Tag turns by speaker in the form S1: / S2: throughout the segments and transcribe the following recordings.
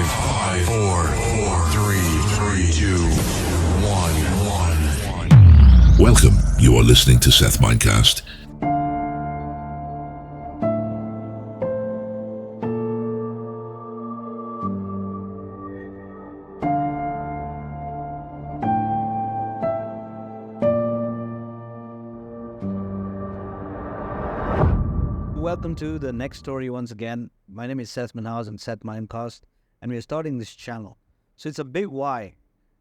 S1: Five, four, three, two, one.
S2: Welcome. You are listening to Seth Mindcast.
S3: Welcome to the next story once again. My name is Seth Manhouse and Seth Mindcast, and we are starting this channel. So it's a big why.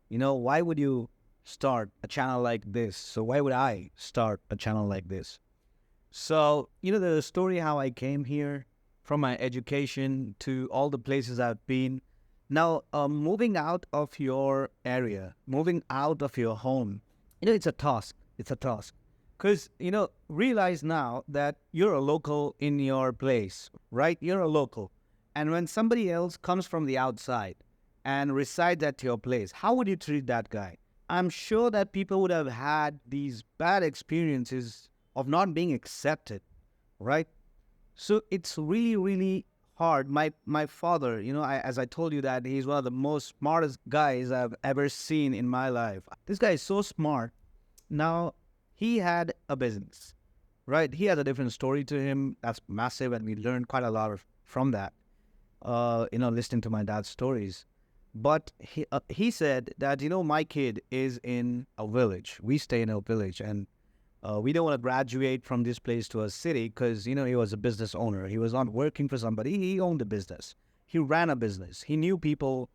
S3: Why would you start a channel like this? So why would I start a channel like this? So, the story how I came here from my education to all the places I've been. Now, moving out of your area, moving out of your home, it's a task. It's a task. Because, realize now that you're a local in your place, right? You're a local. And when somebody else comes from the outside and resides at your place, how would you treat that guy? I'm sure that people would have had these bad experiences of not being accepted, right? So it's really, really hard. My father, as I told you that he's one of the most smartest guys I've ever seen in my life. This guy is so smart. Now, he had a business, right? He had a different story to him. That's massive, and we learned quite a lot from that, listening to my dad's stories. But he said that, my kid is in a village. We stay in a village, and we don't want to graduate from this place to a city because, he was a business owner. He was not working for somebody. He owned a business. He ran a business. He knew people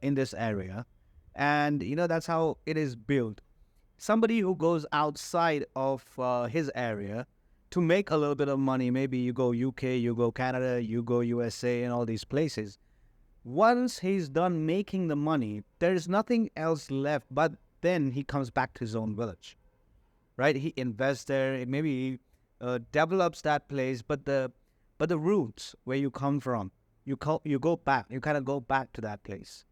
S3: in this area. And, that's how it is built. Somebody who goes outside of his area to make a little bit of money, maybe you go UK, you go Canada, you go USA and all these places. Once he's done making the money, there's nothing else left, but then he comes back to his own village, right? He invests there, maybe he develops that place, but the roots where you come from, you go back, you kind of go back to that place.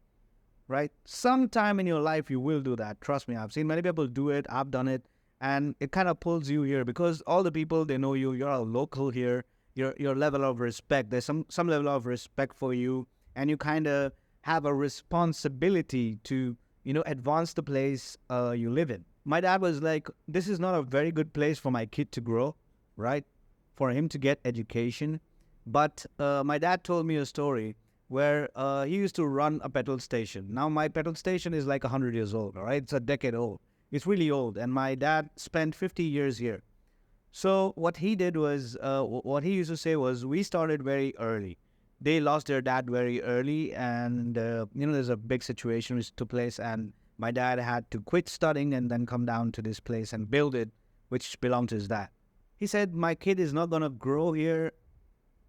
S3: Right? Sometime in your life, you will do that. Trust me, I've seen many people do it. I've done it. And it kind of pulls you here because all the people, they know you. You're a local here. Your level of respect. There's some level of respect for you. And you kind of have a responsibility to, advance the place you live in. My dad was like, this is not a very good place for my kid to grow, right? For him to get education. But my dad told me a story where he used to run a petrol station. Now, my petrol station is like 100 years old, all right? It's a decade old. It's really old. And my dad spent 50 years here. So what he did was, what he used to say was, we started very early. They lost their dad very early. And, there's a big situation which took place. And my dad had to quit studying and then come down to this place and build it, which belonged to his dad. He said, my kid is not going to grow here.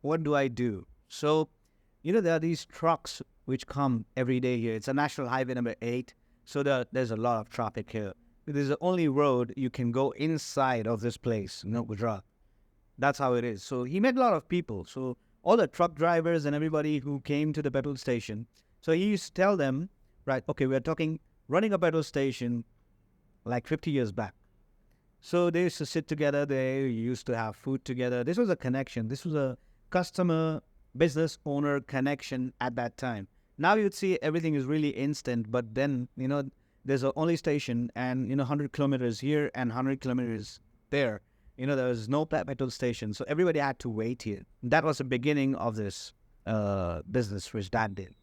S3: What do I do? So, there are these trucks which come every day here. It's a national highway number 8. So there's a lot of traffic here. There's the only road you can go inside of this place, Gujarat. That's how it is. So he met a lot of people. So all the truck drivers and everybody who came to the petrol station. So he used to tell them, right, okay, we're talking running a petrol station like 50 years back. So they used to sit together. They used to have food together. This was a connection. This was a customer business owner connection at that time. Now you'd see everything is really instant, but then, there's a only station and, 100 kilometers here and 100 kilometers there. There was no petrol station. So everybody had to wait here. That was the beginning of this business which Dad did.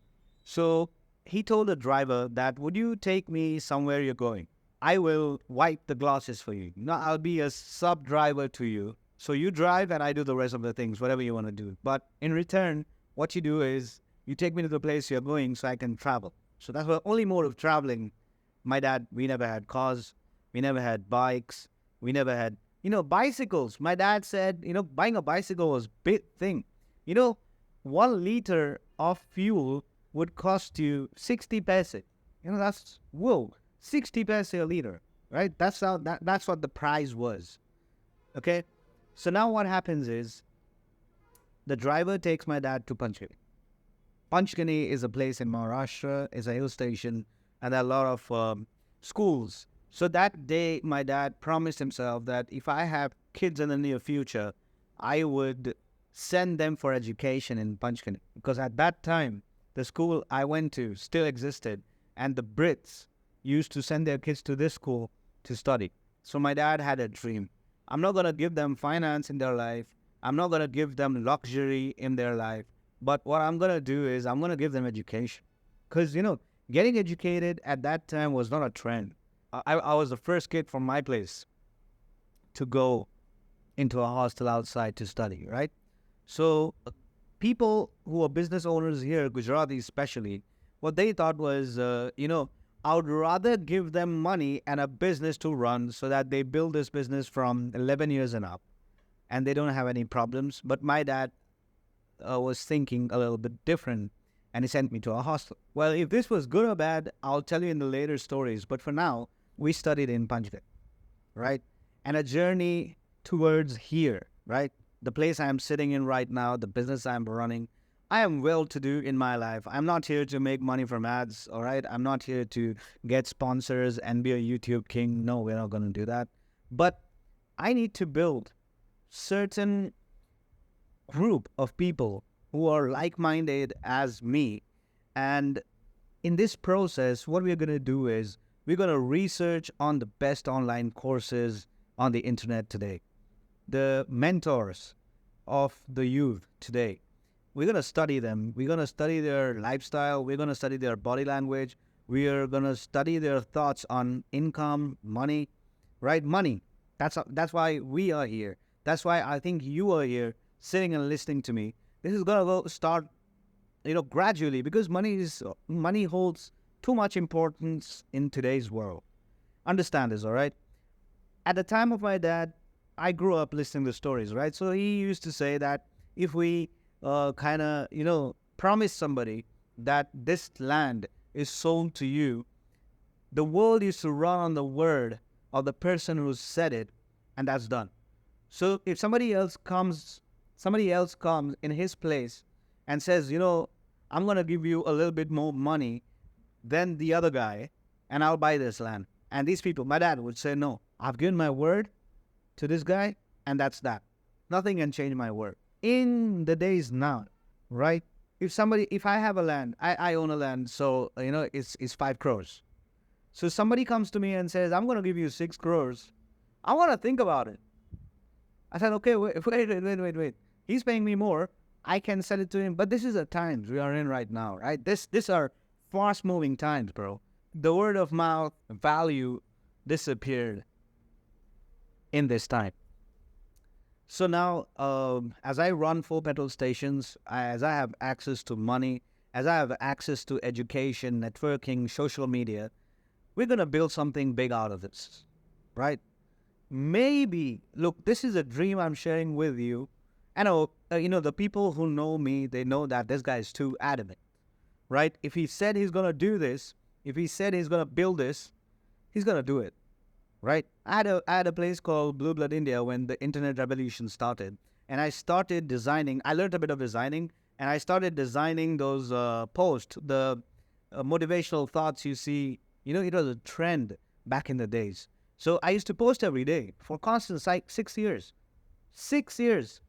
S3: So he told the driver that, would you take me somewhere you're going? I will wipe the glasses for you. I'll be a sub-driver to you. So you drive and I do the rest of the things, whatever you want to do. But in return, what you do is you take me to the place you're going so I can travel. So that's the only mode of traveling. My dad, we never had cars. We never had bikes. We never had, bicycles. My dad said, buying a bicycle was a big thing. 1 liter of fuel would cost you 60 paise. That's, 60 paise a liter, right? That's what the price was. Okay? So now what happens is the driver takes my dad to Panchgani. Panchgani is a place in Maharashtra, it's a hill station, and there are a lot of schools. So that day, my dad promised himself that if I have kids in the near future, I would send them for education in Panchgani. Because at that time, the school I went to still existed, and the Brits used to send their kids to this school to study. So my dad had a dream. I'm not going to give them finance in their life. I'm not going to give them luxury in their life. But what I'm going to do is I'm going to give them education. Because, getting educated at that time was not a trend. I was the first kid from my place to go into a hostel outside to study, right? So people who are business owners here, Gujarati especially, what they thought was, I would rather give them money and a business to run so that they build this business from 11 years and up and they don't have any problems. But my dad was thinking a little bit different, and he sent me to a hostel. Well, if this was good or bad, I'll tell you in the later stories. But for now, we studied in Panjshir, right? And a journey towards here, right? The place I'm sitting in right now, the business I'm running. I am well-to-do in my life. I'm not here to make money from ads, all right? I'm not here to get sponsors and be a YouTube king. No, we're not going to do that. But I need to build certain group of people who are like-minded as me. And in this process, what we're going to do is we're going to research on the best online courses on the internet today, the mentors of the youth today. We're going to study them. We're going to study their lifestyle. We're going to study their body language. We are going to study their thoughts on income, money, right? Money. That's why we are here. That's why I think you are here sitting and listening to me. This is going to go start, gradually, because money holds too much importance in today's world. Understand this, all right? At the time of my dad, I grew up listening to stories, right? So he used to say that if we promise somebody that this land is sold to you, the world used to run on the word of the person who said it, and that's done. So if somebody else comes in his place and says, I'm going to give you a little bit more money than the other guy, and I'll buy this land. And these people, my dad would say, no, I've given my word to this guy, and that's that. Nothing can change my word. In the days now, right? If I have a land, I own a land, so, it's 5 crores. So somebody comes to me and says, I'm going to give you 6 crores. I want to think about it. I said, okay, wait. He's paying me more. I can sell it to him. But this is the times we are in right now, right? These are fast-moving times, bro. The word of mouth value disappeared in this time. So now, as I run 4 petrol stations, as I have access to money, as I have access to education, networking, social media, we're going to build something big out of this, right? Maybe, look, this is a dream I'm sharing with you. I know, the people who know me, they know that this guy is too adamant, right? If he said he's going to do this, if he said he's going to build this, he's going to do it, right? I had a place called Blue Blood India when the internet revolution started. And I started designing. I learned a bit of designing. And I started designing those posts, the motivational thoughts you see. It was a trend back in the days. So I used to post every day for constant 6 years. 6 years.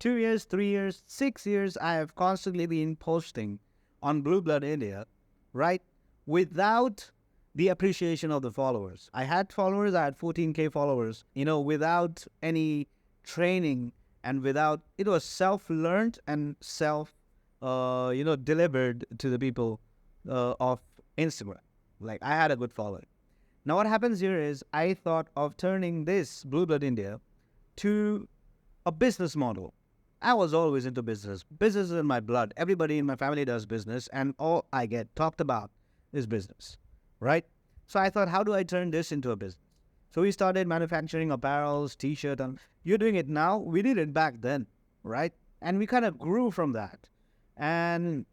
S3: 2 years, 3 years, 6 years, I have constantly been posting on Blue Blood India, right? Without the appreciation of the followers. I had followers, I had 14K followers, without any training and without, it was self-learned and delivered to the people of Instagram. Like, I had a good following. Now what happens here is I thought of turning this Blue Blood India to a business model. I was always into business. Business is in my blood. Everybody in my family does business, and all I get talked about is business, right? So I thought, how do I turn this into a business? So we started manufacturing apparels, t-shirt, and you're doing it now. We did it back then, right? And we kind of grew from that. And,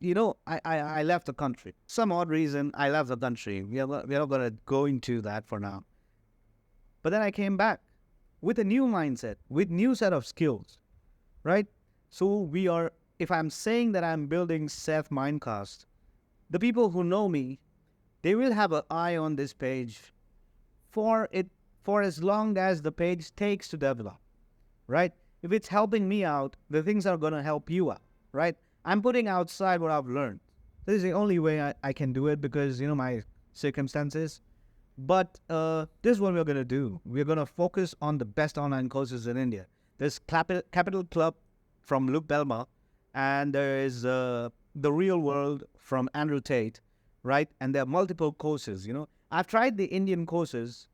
S3: I left the country. Some odd reason, I left the country. We are not going to go into that for now. But then I came back with a new mindset, with new set of skills, right? So if I'm saying that I'm building Seth Mindcast, the people who know me, they will have an eye on this page for as long as the page takes to develop, right? If it's helping me out, the things are going to help you out, right? I'm putting outside what I've learned. This is the only way I can do it because, my circumstances. But this is what we're going to do. We're going to focus on the best online courses in India. There's Capital Club from Luke Belma, and there is The Real World from Andrew Tate, right? And there are multiple courses, I've tried the Indian courses.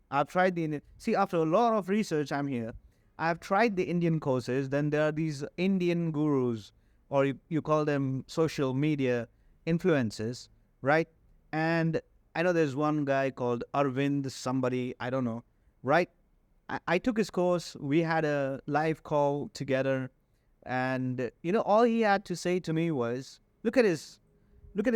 S3: See, after a lot of research, I'm here. I've tried the Indian courses. Then there are these Indian gurus, or you call them social media influencers, right? And I know there's one guy called Arvind, somebody, I don't know, right? I took his course. We had a live call together. And, all he had to say to me was, look at his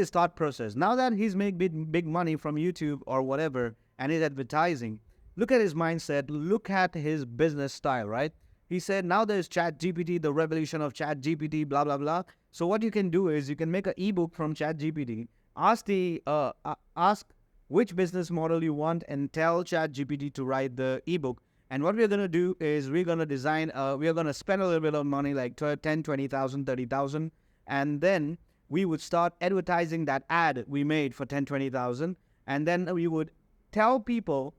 S3: thought process. Now that he's made big money from YouTube or whatever, and his advertising, look at his mindset, look at his business style, right? He said, now there's ChatGPT, the revolution of ChatGPT, blah, blah, blah. So what you can do is you can make an ebook from ChatGPT, ask which business model you want, and tell ChatGPT to write the ebook. And what we're going to do is we're going to spend a little bit of money, like 10, 20,000, 30,000. And then we would start advertising that ad we made for 10, 20,000. And then we would tell people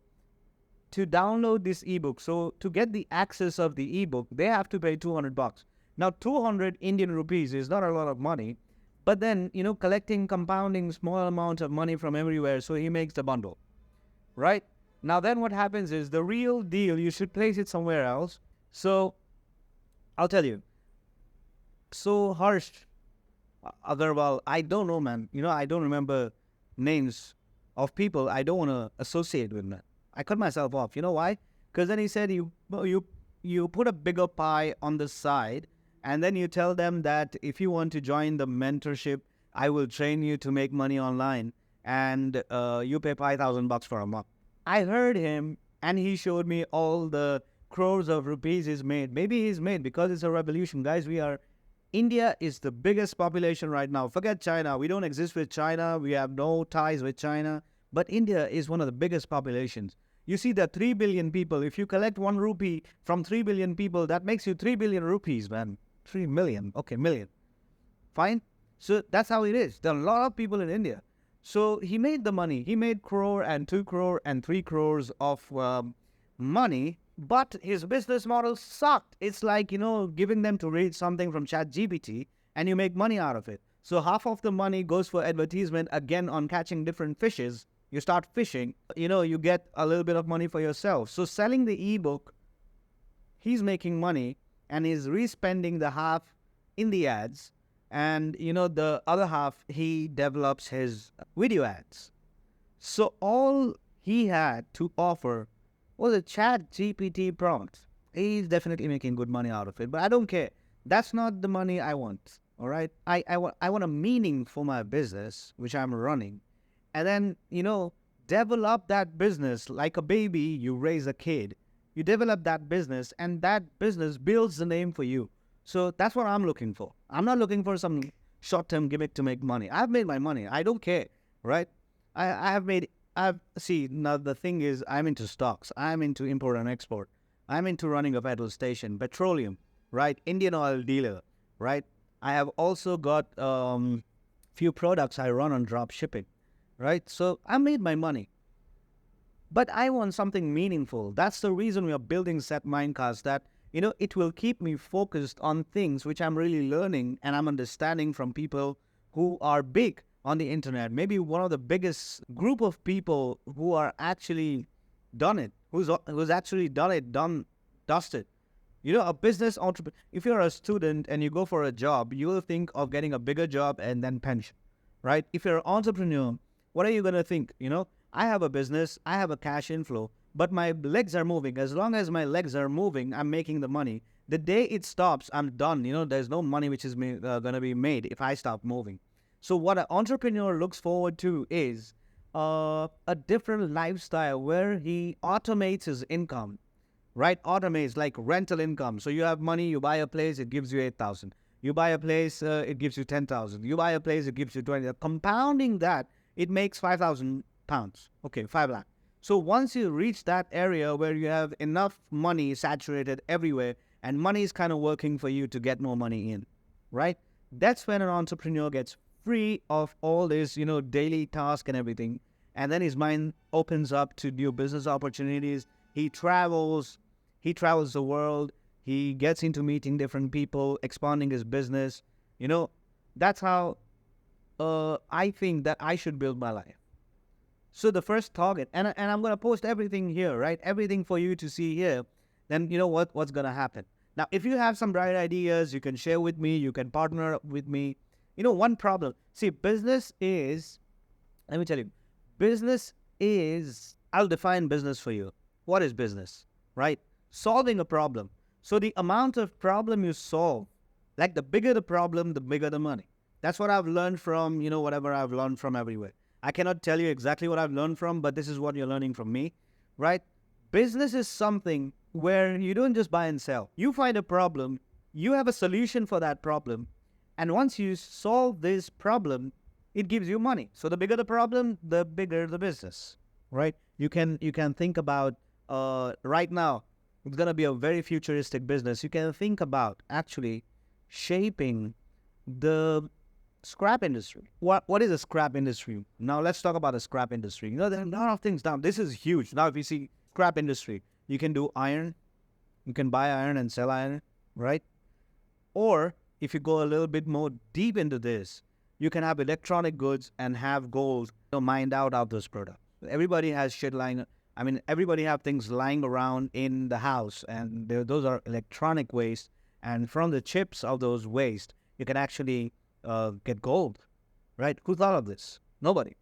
S3: to download this ebook. So to get the access of the ebook, they have to pay $200. Now, 200 Indian rupees is not a lot of money. But then, collecting, compounding small amounts of money from everywhere. So he makes the bundle, right? Now, then what happens is the real deal, you should place it somewhere else. So I'll tell you. So Harsh Agarwal, I don't know, man. I don't remember names of people. I don't want to associate with that. I cut myself off. You know why? Because then he said you put a bigger pie on the side, and then you tell them that if you want to join the mentorship, I will train you to make money online, and you pay $5,000 for a month. I heard him, and he showed me all the crores of rupees he's made. Maybe he's made because it's a revolution. Guys, India is the biggest population right now. Forget China. We don't exist with China. We have no ties with China. But India is one of the biggest populations. You see, there are 3 billion people. If you collect 1 rupee from 3 billion people, that makes you 3 billion rupees, man. 3 million. Okay, million. Fine. So that's how it is. There are a lot of people in India. So he made the money. He made crore and 2 crore and 3 crores of money, but his business model sucked. It's like, giving them to read something from ChatGPT and you make money out of it. So half of the money goes for advertisement, again, on catching different fishes. You start fishing, you get a little bit of money for yourself. So selling the ebook, he's making money and he's respending the half in the ads. And, the other half, he develops his video ads. So all he had to offer was a ChatGPT prompt. He's definitely making good money out of it, but I don't care. That's not the money I want, all right? I want a meaning for my business, which I'm running. And then, develop that business like a baby. You raise a kid. You develop that business, and that business builds the name for you. So that's what I'm looking for. I'm not looking for some short-term gimmick to make money. I've made my money. I don't care, right? See, now the thing is, I'm into stocks. I'm into import and export. I'm into running a petrol station, petroleum, right? Indian oil dealer, right? I have also got few products I run on drop shipping, right? So I made my money. But I want something meaningful. That's the reason we are building Set Mindcast, that it will keep me focused on things which I'm really learning and I'm understanding from people who are big on the internet. Maybe one of the biggest group of people who are actually done it, who's actually dusted. A business entrepreneur. If you're a student and you go for a job, you will think of getting a bigger job and then pension, right? If you're an entrepreneur, what are you going to think? I have a business, I have a cash inflow, but my legs are moving. As long as my legs are moving, I'm making the money. The day it stops, I'm done. There's no money which is going to be made if I stop moving. So what an entrepreneur looks forward to is a different lifestyle where he automates his income, right? Automates, like rental income. So you have money, you buy a place, it gives you 8,000. You buy a place, it gives you 10,000. You buy a place, it gives you 20. Compounding that, it makes 5,000 pounds. Okay, 5 lakh. So once you reach that area where you have enough money saturated everywhere and money is kind of working for you to get more money in, right? That's when an entrepreneur gets free of all this, daily task and everything. And then his mind opens up to new business opportunities. He travels the world. He gets into meeting different people, expanding his business. That's how I think that I should build my life. So the first target, and I'm going to post everything here, right? Everything for you to see here. Then you know what's going to happen. Now, if you have some bright ideas, you can share with me. You can partner up with me. One problem. See, business is, let me tell you, business is, I'll define business for you. What is business, right? Solving a problem. So the amount of problem you solve, like the bigger the problem, the bigger the money. That's what I've learned from, whatever I've learned from everywhere. I cannot tell you exactly what I've learned from, but this is what you're learning from me, right? Business is something where you don't just buy and sell. You find a problem, you have a solution for that problem, and once you solve this problem, it gives you money. So the bigger the problem, the bigger the business, right? You can think about right now, it's going to be a very futuristic business. You can think about actually shaping the scrap industry. What is a scrap industry? Now let's talk about the scrap industry. There are a lot of things now. This is huge. Now if you see scrap industry, you can do iron. You can buy iron and sell iron, right? Or if you go a little bit more deep into this, you can have electronic goods and have gold mined out of those products. Everybody has everybody have things lying around in the house, and those are electronic waste. And from the chips of those waste, you can actually get gold, right? Who thought of this? Nobody.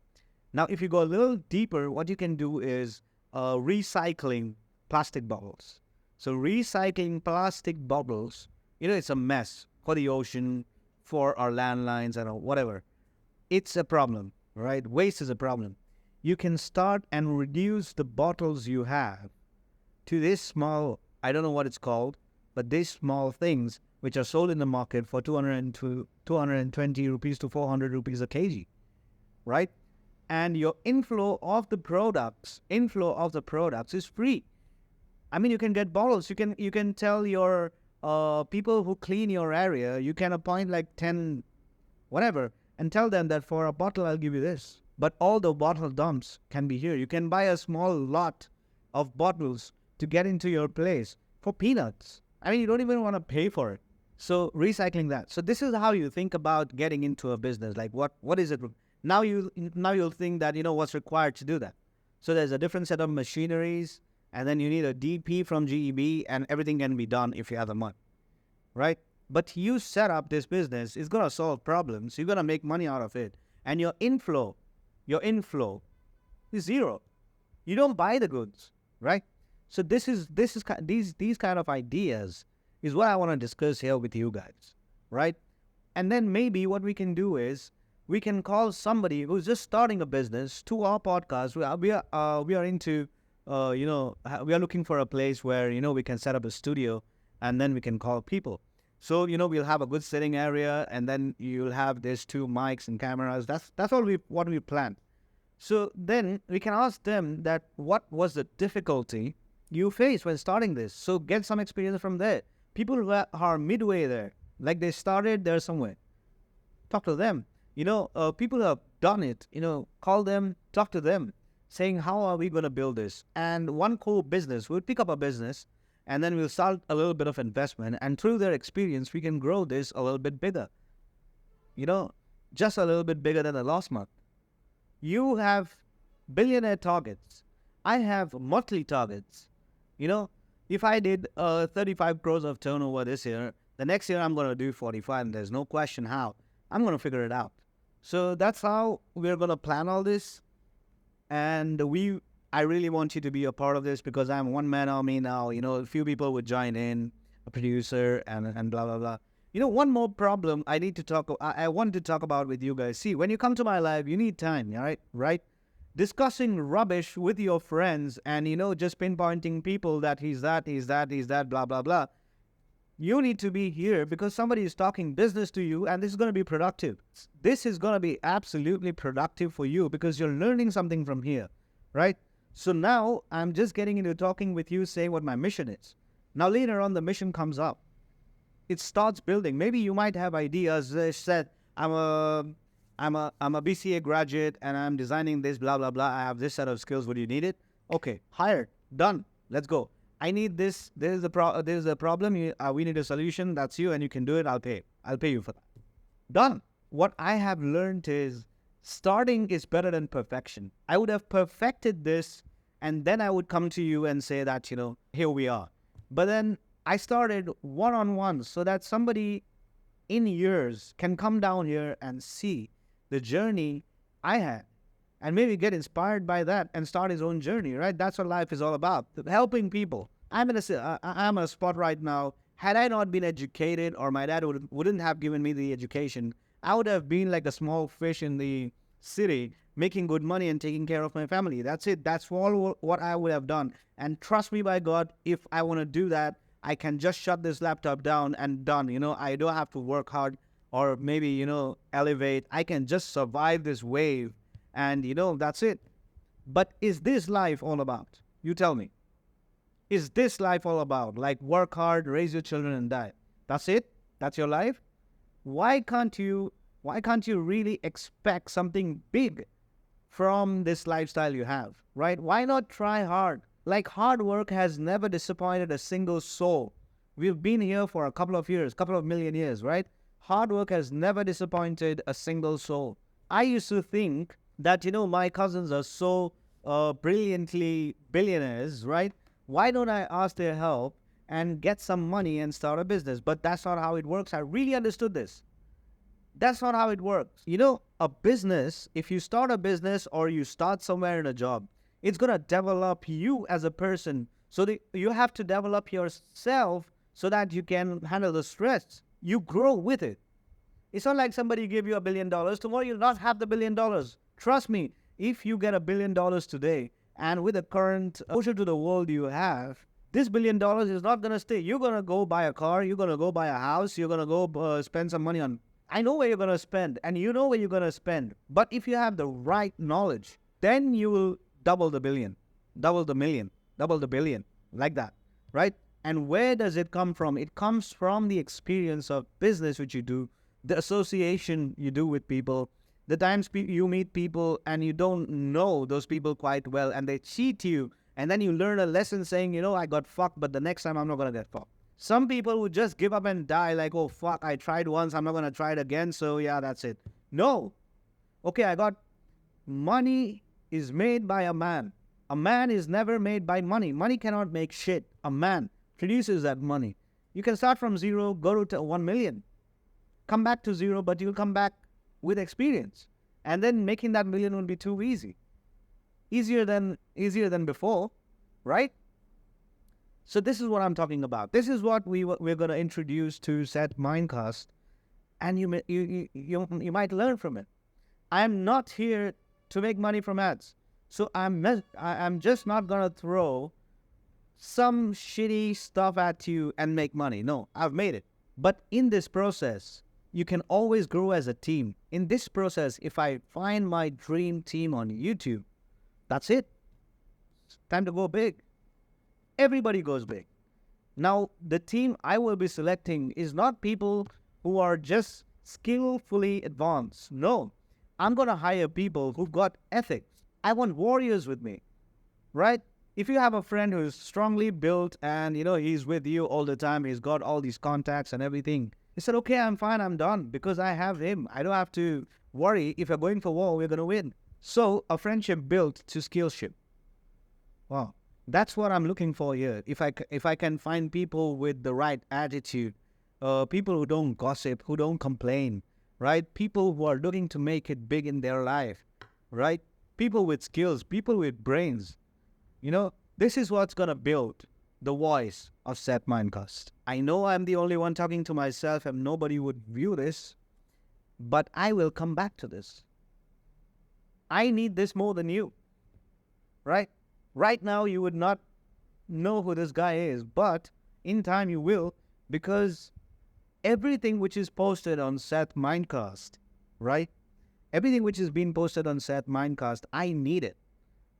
S3: Now, if you go a little deeper, what you can do is recycling plastic bottles. So recycling plastic bottles, it's a mess for the ocean, for our landlines, and whatever. It's a problem, right? Waste is a problem. You can start and reduce the bottles you have to this small, I don't know what it's called, but these small things which are sold in the market for 220 rupees to 400 rupees a kg, right? And your inflow of the products is free. You can get bottles. You can tell your people who clean your area, you can appoint like 10, whatever, and tell them that for a bottle, I'll give you this. But all the bottle dumps can be here. You can buy a small lot of bottles to get into your place for peanuts. You don't even want to pay for it. So recycling that. So this is how you think about getting into a business. Like what is it? Now you'll think that what's required to do that. So there's a different set of machineries, and then you need a DP from GEB, and everything can be done if you have the money, right? But you set up this business, it's gonna solve problems. You're gonna make money out of it, and your inflow is zero. You don't buy the goods, right? So these kind of ideas is what I want to discuss here with you guys, right? And then maybe what we can do is we can call somebody who's just starting a business to our podcast. We are looking for a place where we can set up a studio, and then we can call people. So we'll have a good sitting area, and then you'll have these 2 mics and cameras. That's all what we planned. So then we can ask them that what was the difficulty you faced when starting this. So get some experience from there. People who are midway there, like they started there somewhere, talk to them. People who have done it, call them, talk to them, saying how are we going to build this? And one cool business, we'll pick up a business, and then we'll start a little bit of investment, and through their experience, we can grow this a little bit bigger. Just a little bit bigger than the last month. You have billionaire targets. I have monthly targets. If I did 35 crores of turnover this year, the next year I'm going to do 45, and there's no question how. I'm going to figure it out. So that's how we're going to plan all this. And I really want you to be a part of this, because I'm one-man army now. A few people would join in, a producer and blah, blah, blah. One more problem I want to talk about with you guys. See, when you come to my live, you need time, right? Discussing rubbish with your friends and, just pinpointing people that he's that, blah, blah, blah. You need to be here because somebody is talking business to you, and this is going to be productive. This is going to be absolutely productive for you because you're learning something from here, right? So now I'm just getting into talking with you, saying what my mission is. Now later on, the mission comes up. It starts building. Maybe you might have ideas. They said, I'm I'm a BCA graduate and I'm designing this, blah, blah, blah. I have this set of skills. Would you need it? Okay, hired, done. Let's go. I need this. There's a problem. We need a solution. That's you, and you can do it. I'll pay you for that. Done. What I have learned is starting is better than perfection. I would have perfected this, and then I would come to you and say that, here we are. But then I started one-on-one so that somebody in years can come down here and see the journey I had and maybe get inspired by that and start his own journey, right? That's what life is all about, helping people. I'm in a spot right now. Had I not been educated, or my dad wouldn't have given me the education, I would have been like a small fish in the city, making good money and taking care of my family. That's it. That's all what I would have done. And trust me, by God, if I want to do that, I can just shut this laptop down and done. I don't have to work hard or maybe, elevate. I can just survive this wave and, that's it. But is this life all about? You tell me. Is this life all about? Like work hard, raise your children and die. That's it? That's your life? Why can't you really expect something big from this lifestyle you have, right? Why not try hard? Like hard work has never disappointed a single soul. We've been here for a couple of years, couple of million years, right? Hard work has never disappointed a single soul. I used to think that, my cousins are so brilliantly billionaires, right? Why don't I ask their help and get some money and start a business? But that's not how it works. I really understood this. That's not how it works. A business, if you start a business or you start somewhere in a job, it's going to develop you as a person. So you have to develop yourself so that you can handle the stress. You grow with it. It's not like somebody give you $1 billion. Tomorrow you'll not have the $1 billion. Trust me, if you get $1 billion today, and with the current exposure to the world you have, this $1 billion is not going to stay. You're going to go buy a car. You're going to go buy a house. You're going to go spend some money on. I know where you're going to spend, and you know where you're going to spend. But if you have the right knowledge, then you will double the billion, double the million, double the billion, like that, right? And where does it come from? It comes from the experience of business which you do, the association you do with people, the times you meet people and you don't know those people quite well and they cheat you, and then you learn a lesson saying, I got fucked, but the next time I'm not going to get fucked. Some people would just give up and die like, oh, fuck, I tried once, I'm not going to try it again, so yeah, that's it. No. Okay, I got money is made by a man. A man is never made by money. Money cannot make shit. A man produces that money. You can start from zero, go to 1 million. Come back to zero, but you'll come back with experience. And then making that million will be too easy. Easier than before, right? So this is what I'm talking about. This is what we're going to introduce to Seth Mindcast, and you might learn from it. I'm not here to make money from ads. So I'm just not going to throw some shitty stuff at you and make money. No, I've made it. But in this process, you can always grow as a team. In this process, if I find my dream team on YouTube, that's it. It's time to go big. Everybody goes big. Now, the team I will be selecting is not people who are just skillfully advanced. No, I'm going to hire people who've got ethics. I want warriors with me, right? If you have a friend who's strongly built and, he's with you all the time, he's got all these contacts and everything, he said, okay, I'm fine, I'm done because I have him. I don't have to worry. If you're going for war, we're going to win. So a friendship built to skillship. Wow. That's what I'm looking for here. If I can find people with the right attitude, people who don't gossip, who don't complain, right? People who are looking to make it big in their life, right? People with skills, people with brains. This is what's going to build the voice of Seth Mindcast. I know I'm the only one talking to myself and nobody would view this, but I will come back to this. I need this more than you, right? Right now, you would not know who this guy is, but in time you will, because everything which is posted on Seth Mindcast, right? Everything which is being posted on Seth Mindcast, I need it.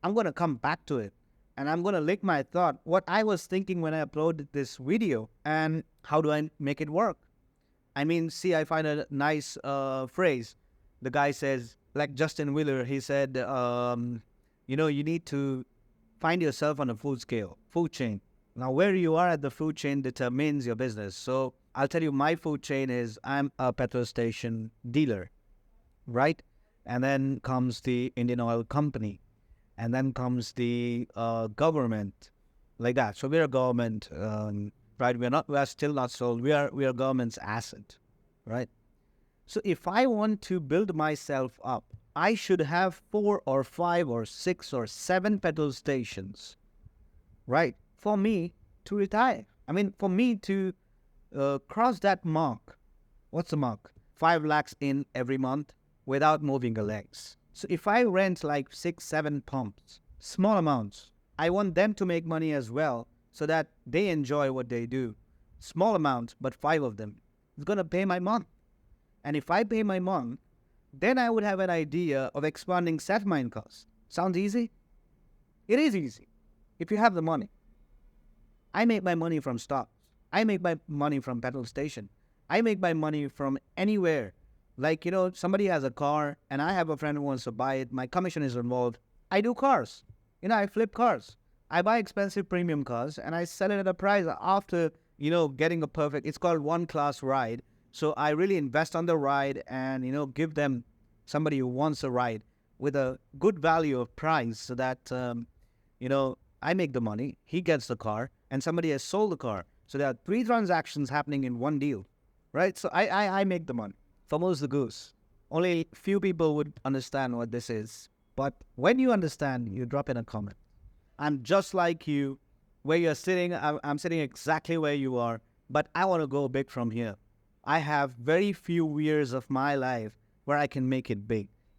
S3: I'm going to come back to it, and I'm going to lick my thought, what I was thinking when I uploaded this video, and how do I make it work? I mean, see, I find a nice phrase. the guy says, like Justin Wheeler, he said, you need to find yourself on a food chain. Now, where you are at the food chain determines your business. So I'll tell you, my food chain is I'm a petrol station dealer, right? And then comes the Indian Oil Company, and then comes the government, like that. So we're a government, right? We are still not sold. We are government's asset, right? So if I want to build myself up, I should have 4 or 5 or 6 or 7 petrol stations, right? For me to retire. I mean, for me to cross that mark. What's the mark? 5 lakhs in every month without moving a legs. So if I rent like 6, 7 pumps, small amounts, I want them to make money as well so that they enjoy what they do. Small amounts, but 5 of them. It's going to pay my month. And if I pay my month, then I would have an idea of expanding set mine cost. Sounds easy? It is easy if you have the money. I make my money from stocks. I make my money from petrol station. I make my money from anywhere. Like, somebody has a car and I have a friend who wants to buy it. My commission is involved. I do cars. I flip cars. I buy expensive premium cars and I sell it at a price after, getting a perfect, it's called one class ride. So I really invest on the ride and, give them somebody who wants a ride with a good value of price so that, I make the money, he gets the car, and somebody has sold the car. So there are 3 transactions happening in one deal, right? So I make the money. Famo's the goose. Only few people would understand what this is. But when you understand, you drop in a comment. I'm just like you, where you're sitting, I'm sitting exactly where you are, but I want to go big from here. I have very few years of my life where I can make it big.